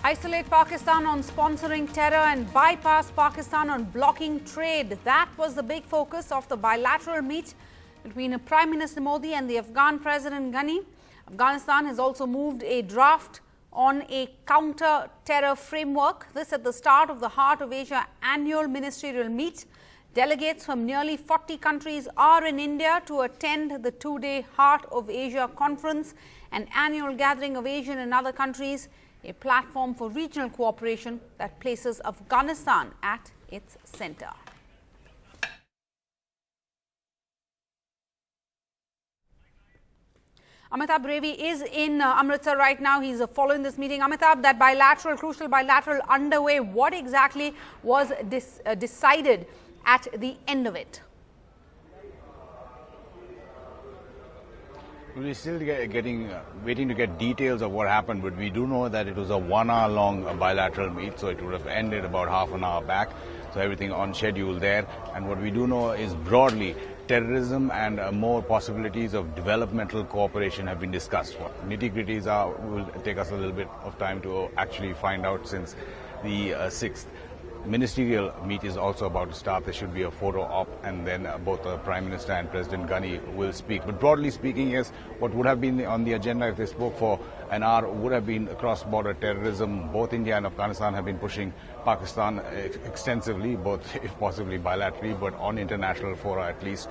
Isolate Pakistan on sponsoring terror and bypass Pakistan on blocking trade. That was the big focus of the bilateral meet between Prime Minister Modi and the Afghan President Ghani. Afghanistan has also moved a draft on a counter-terror framework. This at the start of the Heart of Asia annual ministerial meet. Delegates from nearly 40 countries are in India to attend the two-day Heart of Asia conference, an annual gathering of Asian and other countries, a platform for regional cooperation that places Afghanistan at its center. Amitabh Revi is in Amritsar right now. He's following this meeting. Amitabh, that crucial bilateral underway, what exactly was decided at the end of it? We're still waiting to get details of what happened, but we do know that it was a 1 hour long bilateral meet, so it would have ended about half an hour back. So everything on schedule there. And what we do know is broadly, terrorism and more possibilities of developmental cooperation have been discussed. What nitty-gritties will take us a little bit of time to actually find out, since the 6th. Ministerial meet is also about to start. There should be a photo op, and then both the Prime Minister and President Ghani will speak. But broadly speaking, yes, what would have been on the agenda if they spoke for an hour would have been cross-border terrorism. Both India and Afghanistan have been pushing Pakistan extensively, both if possibly bilaterally, but on international fora at least.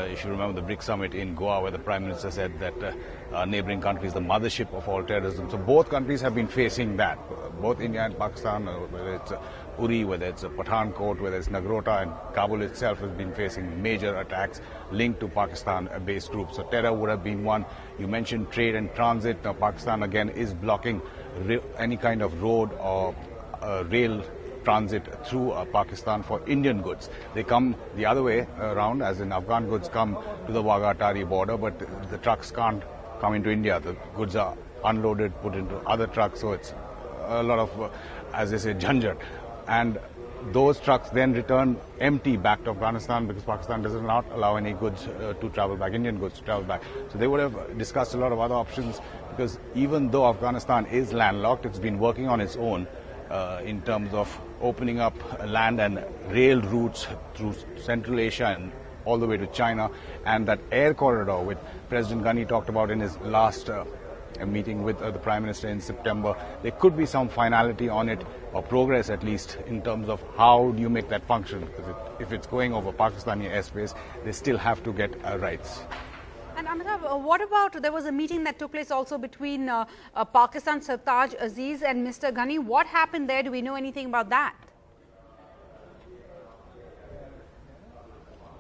You should remember the BRICS summit in Goa, where the Prime Minister said that neighboring countries, the mothership of all terrorism. So both countries have been facing that, both India and Pakistan, whether it's Uri, whether it's Pathankot, whether it's Nagrota, and Kabul itself has been facing major attacks linked to Pakistan-based groups. So terror would have been one. You mentioned trade and transit. Now Pakistan again is blocking any kind of road or rail transit through Pakistan for Indian goods. They come the other way around, as in Afghan goods come to the Wagha-Atari border, but the trucks can't come into India. The goods are unloaded, put into other trucks, so it's a lot of, as they say, jhanjat. And those trucks then return empty back to Afghanistan, because Pakistan does not allow any goods to travel back, Indian goods to travel back. So they would have discussed a lot of other options, because even though Afghanistan is landlocked, it's been working on its own in terms of opening up land and rail routes through Central Asia and all the way to China, and that air corridor which President Ghani talked about in his last meeting with the Prime Minister in September. There could be some finality on it, or progress at least, in terms of how do you make that function, because if it's going over Pakistani airspace, they still have to get rights. And Amitabh, what about, there was a meeting that took place also between Pakistan Sartaj Aziz and Mr. Ghani. What happened there? Do we know anything about that?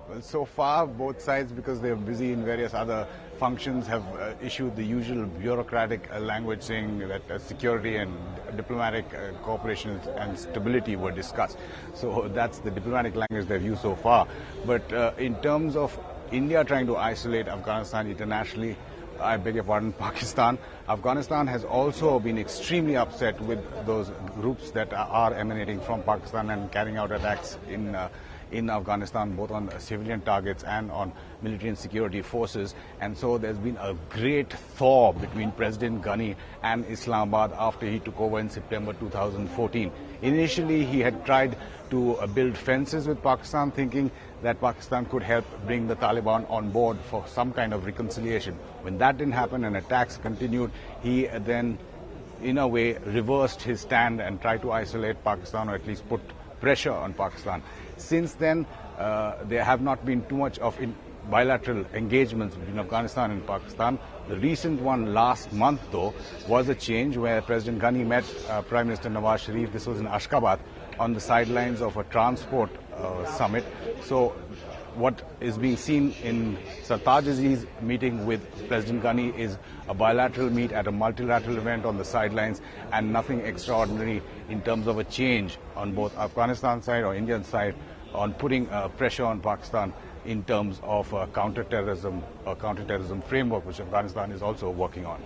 Well, so far, both sides, because they're busy in various other functions, have issued the usual bureaucratic language saying that security and diplomatic cooperation and stability were discussed. So that's the diplomatic language they've used so far. But in terms of India trying to isolate Afghanistan internationally, I beg your pardon, Pakistan. Afghanistan has also been extremely upset with those groups that are emanating from Pakistan and carrying out attacks in Afghanistan, both on civilian targets and on military and security forces. And so there's been a great thaw between President Ghani and Islamabad after he took over in September 2014. Initially, he had tried to build fences with Pakistan, thinking that Pakistan could help bring the Taliban on board for some kind of reconciliation. When that didn't happen and attacks continued, he then, in a way, reversed his stand and tried to isolate Pakistan, or at least put pressure on Pakistan. Since then, there have not been too much of bilateral engagements between Afghanistan and Pakistan. The recent one last month, though, was a change where President Ghani met Prime Minister Nawaz Sharif. This was in Ashgabat, on the sidelines of a transport summit. So what is being seen in Sartaj Aziz's meeting with President Ghani is a bilateral meet at a multilateral event on the sidelines, and nothing extraordinary in terms of a change on both Afghanistan side or Indian side on putting pressure on Pakistan in terms of counter-terrorism framework, which Afghanistan is also working on.